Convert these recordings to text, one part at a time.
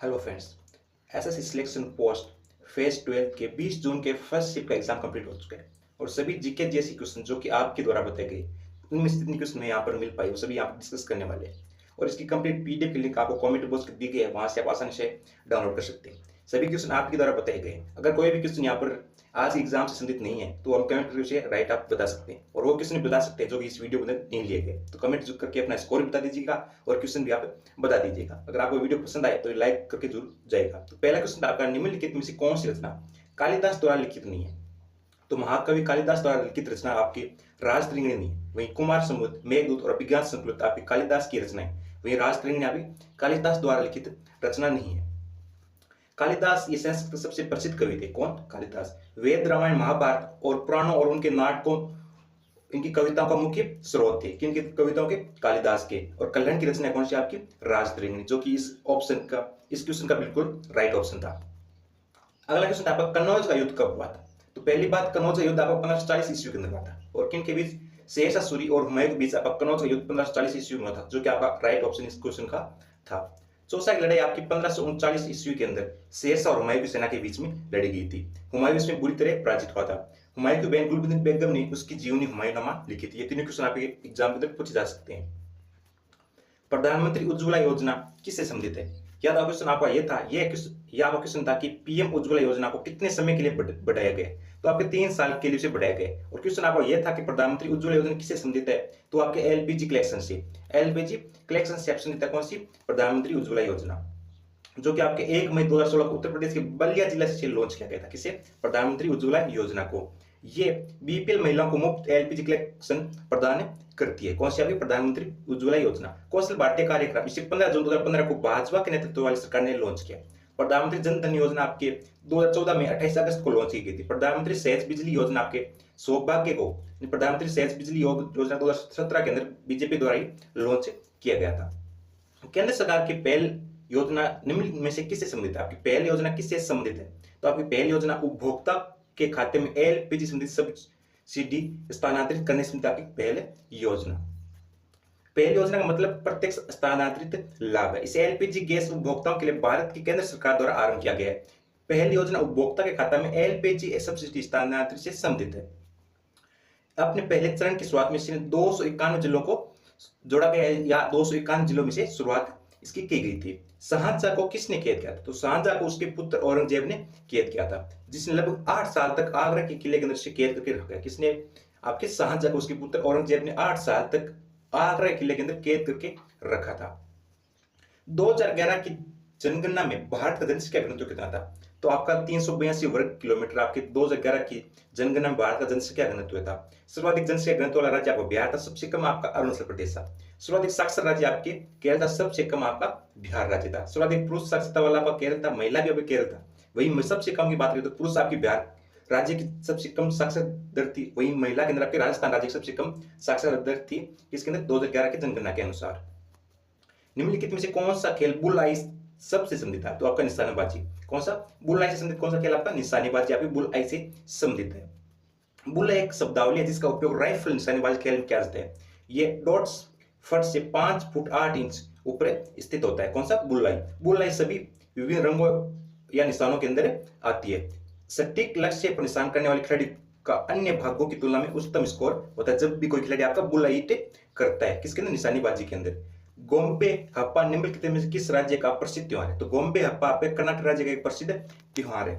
Hello friends. SSC selection post phase 12 के 20 जून के first shift का एग्जाम कंप्लीट हो चुका है और सभी जीके जैसी क्वेश्चन जो कि आपके द्वारा बताए गए उनमें से जितनी क्वेश्चन यहाँ पर मिल पाई वो सभी यहाँ पर डिस्कस करने वाले हैं और इसकी कंप्लीट पीडीएफ की लिंक आपको कमेंट बॉक्स में दी गई है, वहां से आप आसानी से डाउनलोड कर सकते हैं। सभी क्वेश्चन आपके द्वारा बताए गए। अगर कोई भी क्वेश्चन यहाँ पर आज एग्जाम से संबंधित नहीं है तो हम कमेंट करके राइट आप बता सकते हैं और वो क्वेश्चन बता सकते हैं जो कि इस वीडियो में नहीं लिए गए। तो कमेंट करके अपना स्कोर बता दीजिएगा और क्वेश्चन भी आप बता दीजिएगा। अगर आपको वीडियो पसंद आए तो लाइक करके जरूर जाएगा। तो पहला क्वेश्चन आपका, निम्नलिखित में से कौन सी रचना कालिदास द्वारा लिखित नहीं है? तो महाकवि कालिदास द्वारा लिखित रचना आपकी राजतरंगिणी नहीं है। वहीं कुमार संभव, मेघदूत और अभिज्ञान संकुलित आपकी कालिदास की रचना है। वहीं राजतरंगिणी आपकी कालिदास द्वारा लिखित रचना नहीं है। कालिदास ये संस्कृत के सबसे प्रसिद्ध कवि थे। कौन? कालिदास। वेद, रामायण, महाभारत और पुराणों और उनके नाटकों, इनकी कविताओं का मुख्य स्रोत थे। किनकी कविताओं के? कालिदास के। और कल्याण की रचना कौन सी आपकी? राजतरंगिणी, जो कि इस क्वेश्चन का बिल्कुल राइट ऑप्शन था। अगला क्वेश्चन आपका, कन्नौज का युद्ध कब हुआ था? तो पहली बात, कन्नौज का युद्ध आपका 1540 ईस्वी के अंदर हुआ था। और किन के बीच? शेरशाह सूरी और हुमायूं के बीच आपका कन्नौज का युद्ध 1540 ईस्वी में हुआ था, जो कि आपका राइट ऑप्शन इस क्वेश्चन का था। चौसा की लड़ाई आपकी 1539 ईस्वी के अंदर शेरशाह और हुमायूं की सेना के बीच में लड़ी गई थी। हुमायूं इसमें बुरी तरह पराजित हुआ था। हुमायूं की बहन गुलबदन बेगम ने उसकी जीवनी हुमायूंनामा लिखी थी। ये तीनों क्वेश्चन आपके एग्जाम के अंदर पूछे जा सकते हैं। प्रधानमंत्री उज्ज्वला योजना किससे संबंधित है? या तो क्वेश्चन आपका ये था, ये आपका क्वेश्चन था कि पीएम उज्ज्वला योजना को कितने समय के लिए बढ़ाया गया? तो आपके 3 साल के लिए बढ़ाया गया। और क्वेश्चन आपका ये था कि प्रधानमंत्री उज्ज्वला योजना किससे संबंधित है? तो आपके एलपीजी कलेक्शन से। एलपीजी कलेक्शन से संबंधित है कौन सी? प्रधानमंत्री उज्ज्वला योजना, जो कि आपके 1 मई 2016 को उत्तर प्रदेश के बलिया जिला से लॉन्च किया गया था। किसे? प्रधानमंत्री उज्ज्वला योजना को। ये बीपीएल महिलाओं को मुफ्त एलपीजी कलेक्शन प्रदान करती है। कौन सी आपकी? प्रधानमंत्री उज्ज्वला योजना। कौशल भारतीय कार्यक्रम इसे 15 जून 2015 को भाजपा के नेतृत्व वाली सरकार ने लॉन्च किया। प्रधानमंत्री जन धन योजना आपके 2014 में 28 अगस्त को लॉन्च की गई थी। प्रधानमंत्री सहज बिजली योजना आपके सौभाग्य को, प्रधानमंत्री सहज बिजली योजना 2017 के अंदर बीजेपी द्वारा ही लॉन्च किया गया था। केंद्र सरकार की पहल योजना निम्नलिखित में से किससे संबंधित है? आपकी पहल योजना किससे संबंधित है? तो आपकी पहल योजना उपभोक्ता के खाते में एलपीजी संबंधित सब्सिडी स्थानांतरित करने से आपकी पहल योजना। पहल योजना का मतलब प्रत्यक्ष स्थानांतरित लाभ है। इसे एलपीजी गैस उपभोक्ताओं के लिए भारत की केंद्र सरकार द्वारा आरंभ किया गया है। पहल योजना उपभोक्ता के खाता में एलपीजी सब्सिडी स्थानांतरित से संबंधित है। अपने पहले चरण की शुरुआत में इसने 251 जिलों को जोड़ा गया है, या 251 जिलों में से शुरुआत इसकी की गई थी। शाहजहां को किसने कैद किया था? तो शाहजहां को उसके पुत्र औरंगजेब ने कैद किया था, जिसने लगभग 8 साल तक आगरा के किले के अंदर से कैद करके रखा। किसने? आपके शाहजहां को उसके पुत्र औरंगजेब ने 8 साल तक आगरा के किले के अंदर कैद करके रखा था। 2011 की जनगणना में भारत का जनसंख्या घनत्व कितना था? तो आपका 382 वर्ग किलोमीटर आपके 2011 की जनगणना में भारत का जनसंख्या घनत्व था। सर्वाधिक जनसंख्या घनत्व वाला राज्य आपका बिहार था, सबसे कम आपका अरुणाचल प्रदेश था। सर्वाधिक साक्षर राज्य आपके केरल था, सबसे कम आपका बिहार राज्य था। सर्वाधिक पुरुष साक्षरता वाला आपका केरल था, महिला भी आपका केरल था। वही सबसे कम की बात करें तो पुरुष आपकी बिहार राज्य की सबसे कम साक्षर दर थी। वही महिला के अंदर आपके राजस्थान राज्य की सबसे कम साक्षर दर थी, इसके अंदर 2011 की जनगणना के अनुसार। निम्नलिखित में से कौन सा खेल बुल आई सबसे संबंधित है? तो आपका निशानेबाजी। कौन सा? बुल आई से संबंधित कौन सा खेल आपका? निशानेबाजी आपकी बुल आई से संबंधित है। बुल एक शब्दावली है जिसका उपयोग राइफल निशानेबाजी खेल में किया जाता है। ये डॉट्स फट से 5 फुट 8 इंच ऊपर स्थित होता है। कौन सा? बुल आई। बुल आई सभी विभिन्न रंगों या निशानों के अंदर आती है। सटीक लक्ष्य पर निशान करने वाले खिलाड़ी का अन्य भागों की तुलना में उच्चतम स्कोर होता है जब भी कोई खिलाड़ी आपका बुल आई करता है। किसके अंदर? निशानेबाजी के अंदर। गोम्बे हप्पा निम्नलिखित में से किस राज्य का प्रसिद्ध त्योहार है? तो गोम्बे हप्पा आपके कर्नाटक राज्य का एक प्रसिद्ध त्योहार है,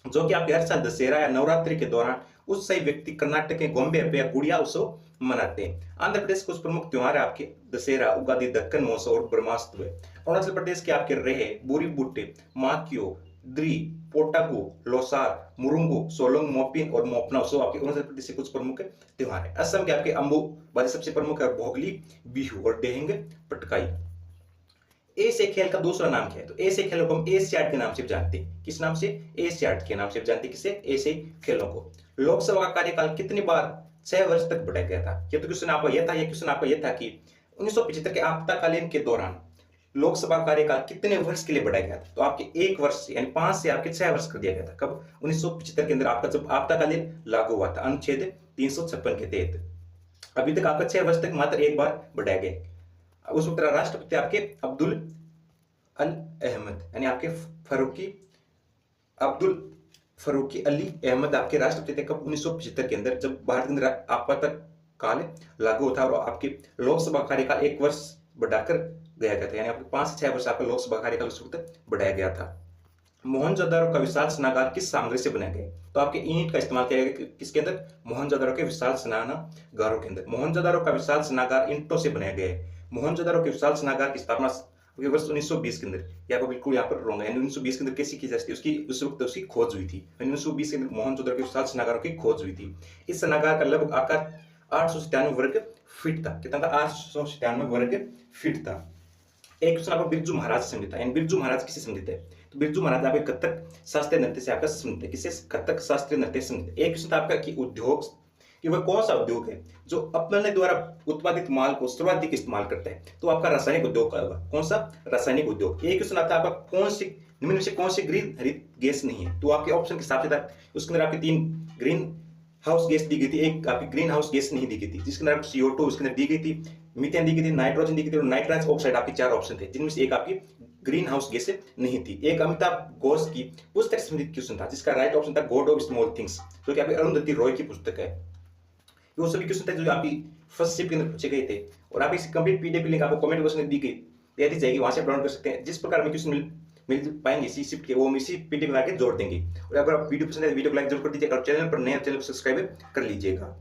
जो कि आपके हर साल दशहरा या नवरात्रि के दौरान उत्साही व्यक्ति कर्नाटक के गोम्बे हप्पे या गुड़िया उत्सव मनाते हैं। आंध्र प्रदेश के कुछ प्रमुख त्योहार है आपके दशहरा, उगादि, दक्कन महोत्सव और ब्रह्मास्त्र। अरुणाचल प्रदेश के आपके रेहे, बुरी बुट्टे, माकियो, द्री, पोटागु, लोसार, मुरुंगु, सोलोंग, मोपिन और मोपना उत्सव आपके अरुणाचल प्रदेश के कुछ प्रमुख त्योहार है। असम के आपके अम्बुबाची सबसे प्रमुख है, भोगली बिहू और डेहिंग पटकाई। एशिया खेल का दूसरा नाम क्या है? तो एशिया खेलों को हम एशियाड के नाम से जानते हैं। किस नाम से? एशियाड के नाम से जानते हैं। किसे? एशियाई खेलों को। लोकसभा का कार्यकाल कितनी बार 6 वर्ष तक बढ़ाया गया था? ये तो क्वेश्चन आपका यह था, ये क्वेश्चन आपका यह था कि 1975 के आपदाकालीन के दौरान लोकसभा कार्यकाल कितने वर्ष के लिए बढ़ाया गया था? तो आपके 1 वर्ष यानी 5 से आपके 6 वर्ष कर दिया गया था। कब? 1975 के अंदर आपका जब आपदाकालीन लागू हुआ था अनुच्छेद 356 के तहत। अभी तक आपका 6 वर्ष तक मात्र 1 बार बढ़ाया गया। उस वक्त राष्ट्रपति आपके अब्दुल अल अहमद, यानी आपके फारूकी अब्दुल फरूकी अली अहमद आपके राष्ट्रपति थे कब? 1975 के अंदर, जब भारत के अंदर आपातकाल लागू होता और आपके लोकसभा कार्यकाल 1 वर्ष बढ़ाकर गया गया था, यानी आपके 5 से 6 वर्ष आपका लोकसभा कार्यकाल उस वक्त बढ़ाया गया था। मोहनजोदारो का विशाल स्नागार किस सामग्री से बनाया गया? तो आपके ईंट का इस्तेमाल किया गया किसके अंदर? मोहनजोदारो के विशाल स्नागारों के अंदर। मोहनजोदारो का विशाल स्नागार ईंटों से बनाया गया है। मोहनजोदारो के विशाल स्नागार की स्थापना वर्ष 1920 के अंदर, या आपको बिल्कुल यहाँ पर रॉन्ग है, 1920 के अंदर कैसी की जाती है उसकी उस वक्त उसकी खोज हुई थी। 1920 के अंदर मोहनजोदारो के विशाल स्नागारों की खोज हुई थी। इस स्नागार का लगभग आकार 897 वर्ग फीट था। कितना था? 897 वर्ग फीट था। एक क्वेश्चन आपको बिरजू महाराज से संबंधित है। बिरजू महाराज किससे संबंधित है? तो बिरजू महाराज आपके कथक शास्त्रीय नृत्य से आपका संबंधित है। किससे? कथक शास्त्रीय नृत्य से संबंधित है। एक क्वेश्चन आपका कि उद्योग, कि वह कौन सा उद्योग है जो अपने द्वारा उत्पादित माल को सर्वाधिक इस्तेमाल करता है? तो आपका रासायनिक उद्योग का होगा। कौन सा? रासायनिक उद्योग। एक क्वेश्चन आता है आपका कौन सी निम्न में से कौन सी ग्रीन हरित गैस नहीं है? तो आपके ऑप्शन के हिसाब से था, उसके अंदर आपकी 3 ग्रीन हाउस गैस दी गई थी, एक आपकी ग्रीन हाउस गैस नहीं दी गई थी, जिसके अंदर CO2 उसके अंदर दी गई थी, मीथेन दी गई थी, नाइट्रोजन दी गई थी और नाइट्रस ऑक्साइड। आपके 4 ऑप्शन थे, जिनमें से एक आपकी ग्रीन हाउस गैस नहीं थी। एक अमिताभ घोष की पुस्तक से संबंधित क्वेश्चन था, जिसका राइट ऑप्शन था गॉड ऑफ स्मॉल थिंग्स, जो कि आपकी अरुंधति रॉय की पुस्तक है। वो सभी क्वेश्चन थे जो आपकी फर्स्ट शिफ्ट के अंदर पूछे गए थे, और आप इसकी कंप्लीट PDF लिंक आपको कमेंट बॉक्स में दी गई जाएगी, वहां से डाउनलोड कर सकते हैं। जिस प्रकार में क्वेश्चन मिल पाएंगे इसी शिफ्ट के, वो हम इसी PDF में आके जोड़ देंगे। और अगर आप वीडियो पसंद है वीडियो को लाइक जरूर कर दीजिएगा और चैनल पर नए चैनल को सब्सक्राइब कर लीजिएगा।